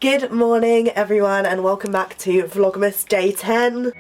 Good morning everyone and welcome back to Vlogmas Day 10.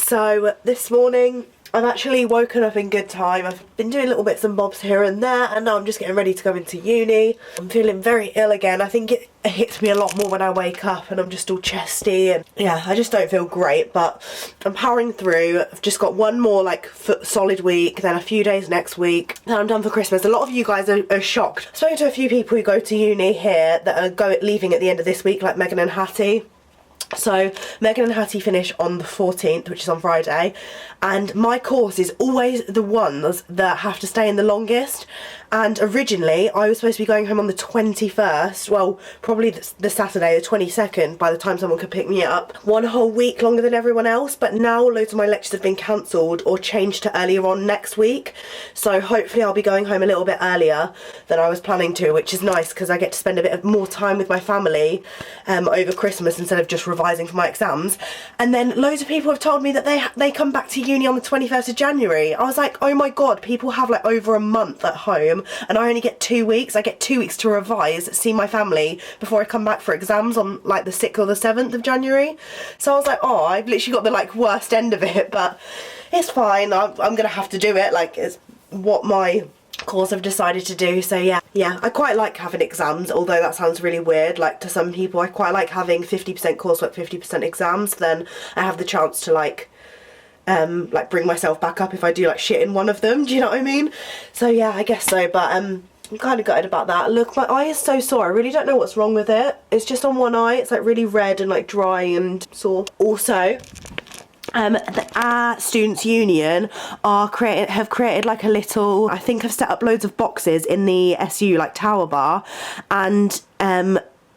So this morning I've actually woken up in good time. I've been doing little bits and bobs here and there, and now I'm just getting ready to go into uni. I'm feeling very ill again. I think it hits me a lot more when I wake up and I'm just all chesty and yeah, I just don't feel great, but I'm powering through. I've just got one more like solid week, then a few days next week, then I'm done for Christmas. A lot of you guys are shocked. I've spoken to a few people who go to uni here that are leaving at the end of this week, like Megan and Hattie. So Megan and Hattie finish on the 14th, which is on Friday, and my course is always the ones that have to stay in the longest. And originally I was supposed to be going home on the 21st, well probably the Saturday the 22nd by the time someone could pick me up, one whole week longer than everyone else. But now loads of my lectures have been cancelled or changed to earlier on next week, so hopefully I'll be going home a little bit earlier than I was planning to, which is nice because I get to spend a bit more time with my family over Christmas instead of just revising for my exams. And then loads of people have told me that they come back to uni on the 21st of January. I was like, oh my god, people have like over a month at home and I only get 2 weeks. I get 2 weeks to revise, see my family before I come back for exams on like the 6th or the 7th of January. So I was like, oh, I've literally got the like worst end of it, but it's fine. I'm gonna have to do it. Like, it's what my course I've decided to do. So yeah, I quite like having exams, although that sounds really weird like to some people. I quite like having 50% coursework, 50% exams, then I have the chance to like bring myself back up if I do like shit in one of them, do you know what I mean? So yeah, I guess so, but I'm kind of gutted about that. Look, my eye is so sore. I really don't know what's wrong with it. It's just on one eye. It's like really red and like dry and sore. Also, our students union have created like a little, I think I've set up loads of boxes in the SU like tower bar, and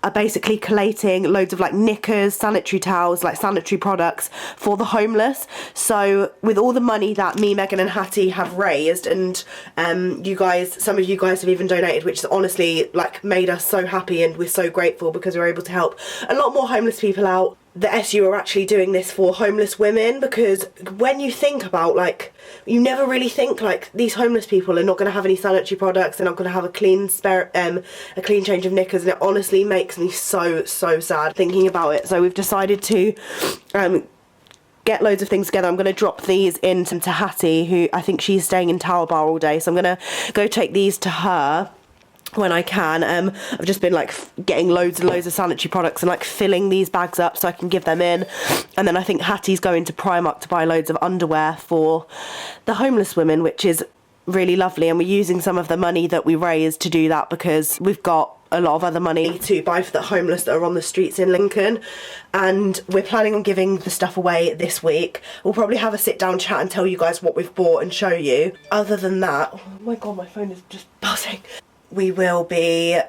are basically collating loads of like knickers, sanitary towels, like sanitary products for the homeless. So with all the money that me, Megan and Hattie have raised, and you guys, some of you guys have even donated, which has honestly like made us so happy, and we're so grateful because we're able to help a lot more homeless people out. The SU are actually doing this for homeless women, because when you think about like, you never really think like these homeless people are not going to have any sanitary products, they're not going to have a clean change of knickers, and it honestly makes me so sad thinking about it. So we've decided to get loads of things together. I'm going to drop these in to Hattie, who I think she's staying in Tower Bar all day, so I'm going to go take these to her when I can. I've just been like getting loads and loads of sanitary products and like filling these bags up so I can give them in. And then I think Hattie's going to Primark to buy loads of underwear for the homeless women, which is really lovely. And we're using some of the money that we raised to do that, because we've got a lot of other money to buy for the homeless that are on the streets in Lincoln, and we're planning on giving the stuff away this week. We'll probably have a sit down chat and tell you guys what we've bought and show you. Other than that, oh my god, my phone is just buzzing. We will be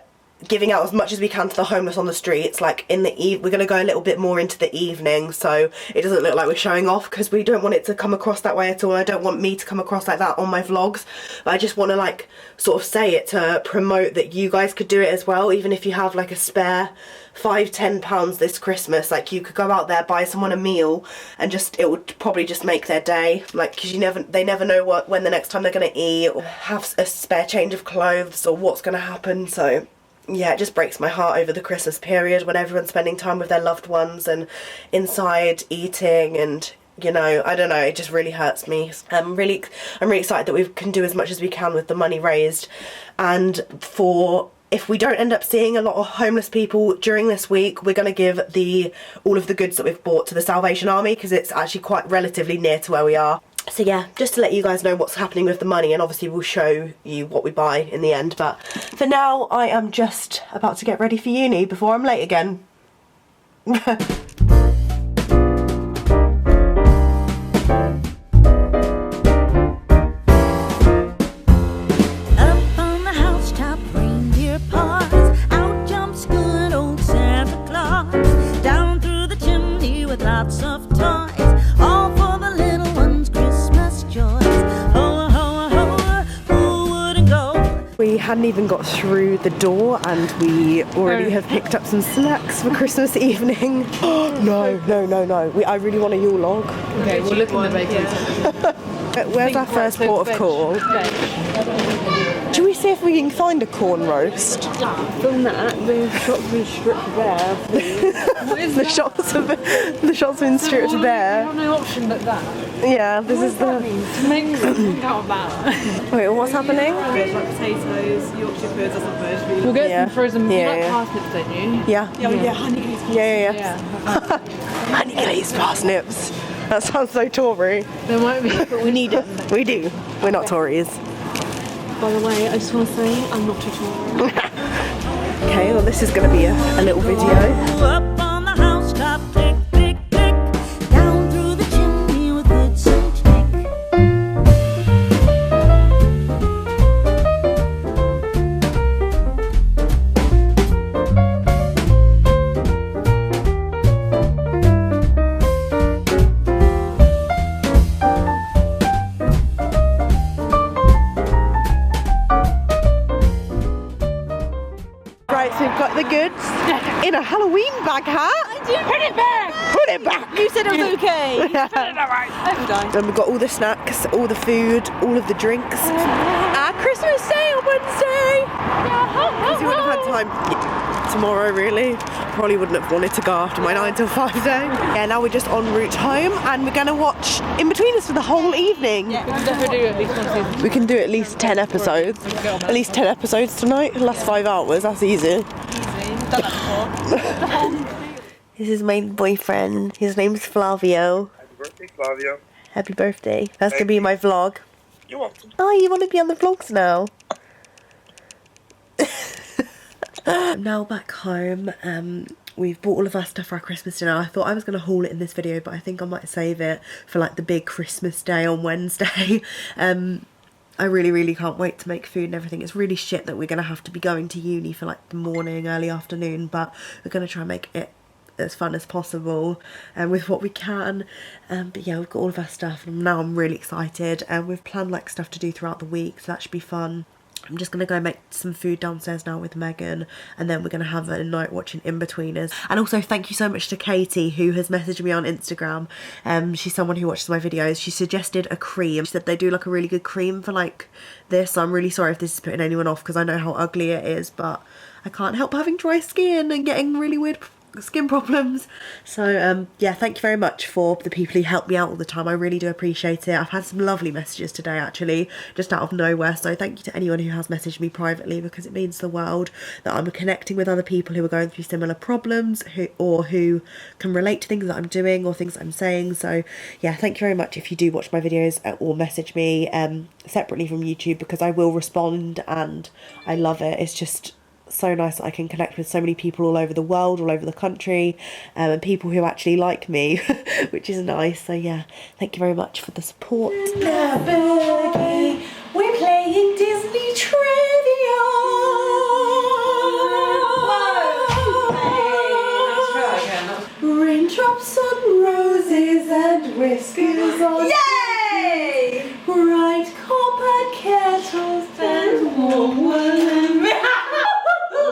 giving out as much as we can to the homeless on the streets, like in the we're going to go a little bit more into the evening, so it doesn't look like we're showing off, because we don't want it to come across that way at all. I don't want me to come across like that on my vlogs, but I just want to like sort of say it to promote that you guys could do it as well. Even if you have like a spare £5-10 this Christmas, like you could go out there, buy someone a meal, and just it would probably just make their day, like, because they never know when the next time they're going to eat, or have a spare change of clothes, or what's going to happen. So yeah, it just breaks my heart over the Christmas period when everyone's spending time with their loved ones and inside eating, and you know, I don't know, it just really hurts me. I'm really excited that we can do as much as we can with the money raised. And if we don't end up seeing a lot of homeless people during this week, we're going to give all of the goods that we've bought to the Salvation Army, because it's actually quite relatively near to where we are. So yeah, just to let you guys know what's happening with the money, and obviously we'll show you what we buy in the end. But for now, I am just about to get ready for uni before I'm late again. Up on the housetop, reindeer paws, out jumps good old Santa Claus. hadn't even got through the door and we already have picked up some snacks for Christmas evening. No. I really want a Yule log. Okay, we'll look in the bakery. Where's our first port of call? Should we see if we can find a corn roast? Film that. The shop's been stripped bare. The shop's been stripped bare. We have no option but that. Yeah, this is the... Make out of that. Wait, what's happening? There's like potatoes, Yorkshire puddings or something. We'll get some frozen. Yeah, You like yeah. parsnips, don't you? Yeah. Yeah, honey glazed. Yeah. Honey glazed parsnips. That sounds so Tory. There might be, but we need it. We do. We're not Tories. By the way, I just want to say I'm not too Tory. Okay, well this is going to be a little video. Up on the housetop, tick, tick, tick. Down through the chimney with hoods and tick. Right, so we've got the goods in a Halloween bag hat. Put it back! Put it back! You said it was okay. Then we've got all the snacks, all the food, all of the drinks. Our Christmas Day on Wednesday! Because you wouldn't have had time tomorrow, really. Probably wouldn't have wanted to go after my 9 till 5 day. Yeah, now we're just en route home and we're going to watch In Between Us for the whole evening. We can definitely do at least one season. We can do at least 10 episodes. At least 10 episodes tonight. Last 5 hours, that's easy. This is my boyfriend. His name's Flavio. Happy birthday, Flavio. Happy birthday. That's going to be my vlog. You're welcome. Oh, you want to be on the vlogs now? I'm now back home. We've bought all of our stuff for our Christmas dinner. I thought I was going to haul it in this video, but I think I might save it for like the big Christmas day on Wednesday. I really can't wait to make food and everything. It's really shit that we're going to have to be going to uni for like the morning, early afternoon, but we're going to try and make it as fun as possible with what we can. But yeah, we've got all of our stuff and now I'm really excited, and we've planned like stuff to do throughout the week, so that should be fun. I'm just going to go make some food downstairs now with Megan, and then we're going to have a night watching In-Betweeners. And also thank you so much to Katie, who has messaged me on Instagram. She's someone who watches my videos. She suggested a cream. She said they do like a really good cream for like this. So I'm really sorry if this is putting anyone off because I know how ugly it is, but I can't help having dry skin and getting really weird skin problems. So yeah, thank you very much for the people who help me out all the time. I really do appreciate it. I've had some lovely messages today actually, just out of nowhere, so thank you to anyone who has messaged me privately, because it means the world that I'm connecting with other people who are going through similar problems, who can relate to things that I'm doing or things that I'm saying. So yeah, thank you very much if you do watch my videos or message me separately from YouTube, because I will respond and I love it. It's just so nice that I can connect with so many people all over the world, all over the country, and people who actually like me, which is nice. So yeah, thank you very much for the support. Now, Bergie, we're playing Disney Trivia. Raindrops on roses and whiskers on Yay! bright copper kettles and warm woolen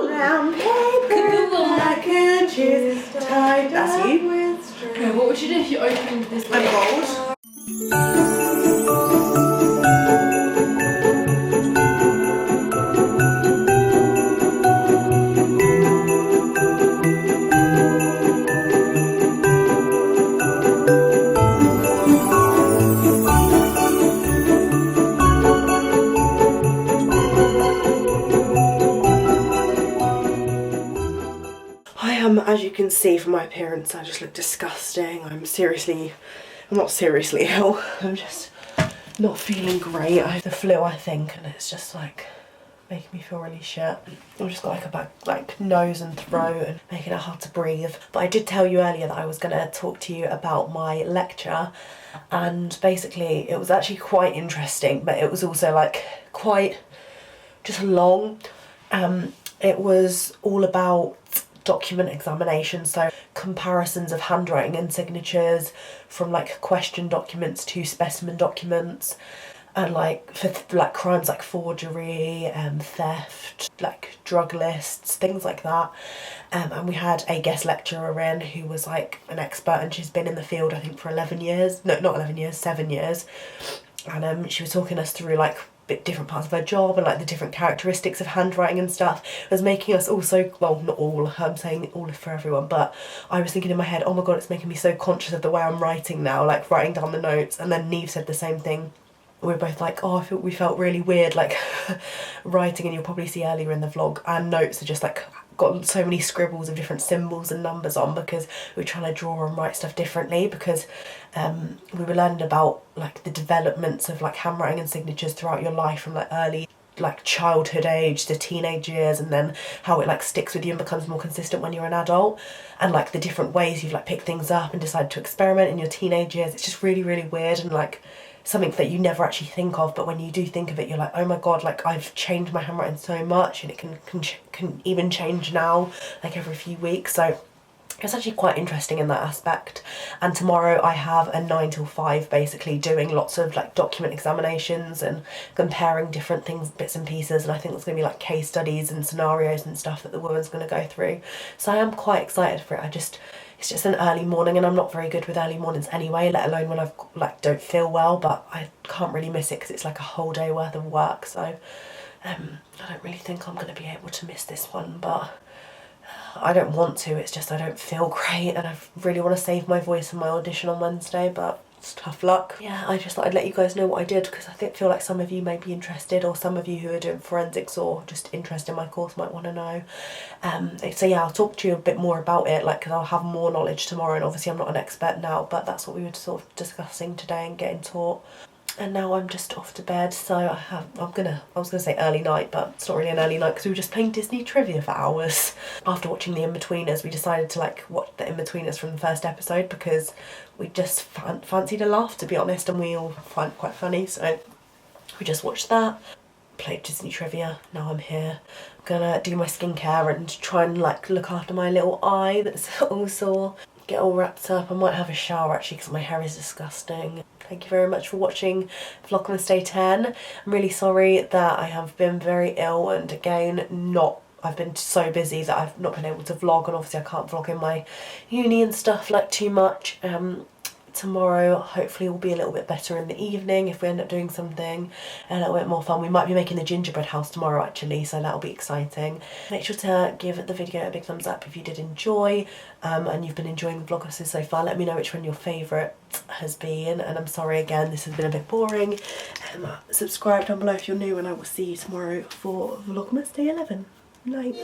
brown paper packages tied. That's you. Okay, what would you do if you opened this? I'm bold. As you can see from my appearance, I just look disgusting. I'm not seriously ill. I'm just not feeling great. I have the flu, I think, and it's just like making me feel really shit. I've just got like a bad nose and throat and making it hard to breathe. But I did tell you earlier that I was gonna talk to you about my lecture, and basically it was actually quite interesting, but it was also like quite just long. It was all about document examination, so comparisons of handwriting and signatures from like question documents to specimen documents, and like for like crimes like forgery, theft, like drug lists, things like that. And we had a guest lecturer in who was like an expert, and she's been in the field I think for 11 years, no not 11 years, 7 years. And she was talking us through like different parts of her job and like the different characteristics of handwriting and stuff. It was making us also, well not all, I'm saying all for everyone, but I was thinking in my head, oh my god, it's making me so conscious of the way I'm writing now, like writing down the notes. And then Neve said the same thing. We were both like, oh, we felt really weird like writing, and you'll probably see earlier in the vlog, our notes are just like got so many scribbles of different symbols and numbers on, because we're trying to draw and write stuff differently, because we were learning about like the developments of like handwriting and signatures throughout your life, from like early like childhood age to teenage years, and then how it like sticks with you and becomes more consistent when you're an adult, and like the different ways you've like picked things up and decided to experiment in your teenage years. It's just really, really weird, and like something that you never actually think of, but when you do think of it, you're like, oh my god, like I've changed my handwriting so much, and it can even change now, like every few weeks. So it's actually quite interesting in that aspect. And tomorrow I have a 9 till 5 basically doing lots of like document examinations and comparing different things, bits and pieces, and I think there's going to be like case studies and scenarios and stuff that the woman's going to go through. So I am quite excited for it. It's just an early morning, and I'm not very good with early mornings anyway, let alone when I've like don't feel well, but I can't really miss it because it's like a whole day worth of work. So I don't really think I'm going to be able to miss this one, but I don't want to, it's just I don't feel great, and I really want to save my voice in my audition on Wednesday, but it's tough luck. Yeah, I just thought I'd let you guys know what I did, because I feel like some of you may be interested, or some of you who are doing forensics or just interested in my course might want to know. So yeah, I'll talk to you a bit more about it, like, because I'll have more knowledge tomorrow, and obviously I'm not an expert now, but that's what we were sort of discussing today and getting taught. And now I'm just off to bed, so I was gonna say early night, but it's not really an early night because we were just playing Disney trivia for hours. After watching the In-Betweeners, we decided to like watch the In-Betweeners from the first episode, because we just fancied a laugh, to be honest, and we all find it quite funny, so we just watched that, played Disney trivia. Now I'm here. I'm gonna do my skincare and try and like look after my little eye that's all sore. Get all wrapped up. I might have a shower actually because my hair is disgusting. Thank you very much for watching Vlogmas Day 10. I'm really sorry that I have been very ill, and again I've been so busy that I've not been able to vlog, and obviously I can't vlog in my uni and stuff like too much. Tomorrow hopefully will be a little bit better in the evening if we end up doing something a little bit more fun. We might be making the gingerbread house tomorrow actually, so that'll be exciting. Make sure to give the video a big thumbs up if you did enjoy, and you've been enjoying the vlogmas so far. Let me know which one your favourite has been, and I'm sorry again this has been a bit boring. Subscribe down below if you're new, and I will see you tomorrow for Vlogmas Day 11. Night.